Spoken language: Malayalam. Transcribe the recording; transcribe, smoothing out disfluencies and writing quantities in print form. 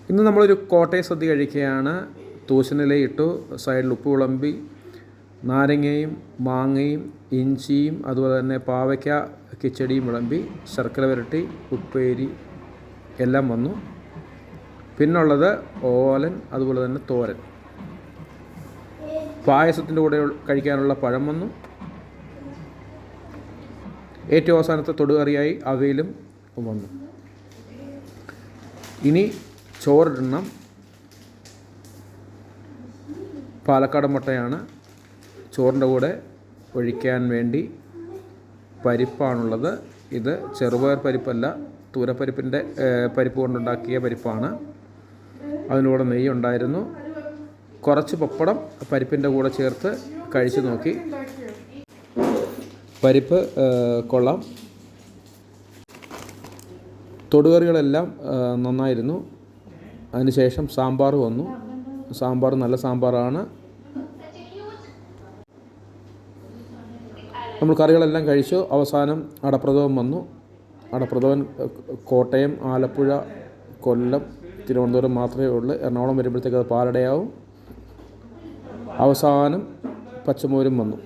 ഇന്ന് നമ്മളൊരു കോട്ടയം സദ്യ കഴിക്കുകയാണ്. തൂശനിലയിട്ടു, സൈഡിൽ ഉപ്പ് വിളമ്പി, നാരങ്ങയും മാങ്ങയും ഇഞ്ചിയും അതുപോലെ തന്നെ പാവയ്ക്ക കിച്ചടിയും വിളമ്പി, ശർക്കര വരട്ടി, ഉപ്പേരി എല്ലാം വന്നു. പിന്നുള്ളത് ഓലൻ, അതുപോലെ തന്നെ തോരൻ. പായസത്തിൻ്റെ കൂടെ കഴിക്കാനുള്ള പഴം വന്നു. ഏറ്റവും അവസാനത്തെ തൊടുകറിയായി അവയിലും വന്നു. ഇനി ചോറിടണം. പാലക്കാട് മുട്ടയാണ് ചോറിൻ്റെ കൂടെ ഒഴിക്കാൻ വേണ്ടി. പരിപ്പാണുള്ളത്. ഇത് ചെറുപയർ പരിപ്പല്ല, തൂരപ്പരിപ്പിൻ്റെ പരിപ്പ് കൊണ്ടുണ്ടാക്കിയ പരിപ്പാണ്. അതിലൂടെ നെയ്യ് ഉണ്ടായിരുന്നു. കുറച്ച് പപ്പടം പരിപ്പിൻ്റെ കൂടെ ചേർത്ത് കഴിച്ചു നോക്കി. പരിപ്പ് കൊള്ളാം. തൊടുകറികളെല്ലാം നന്നായിരുന്നു. അതിനുശേഷം സാമ്പാർ വന്നു. സാമ്പാർ നല്ല സാമ്പാറാണ്. നമ്മൾ കറികളെല്ലാം കഴിച്ചു. അവസാനം അടപ്രഥമൻ വന്നു. അടപ്രഥമൻ കോട്ടയം, ആലപ്പുഴ, കൊല്ലം, തിരുവനന്തപുരം മാത്രമേ ഉള്ളൂ. എറണാകുളം വരുമ്പോഴത്തേക്ക് അത് പാലടയാവും. അവസാനം പച്ചമോരും വന്നു.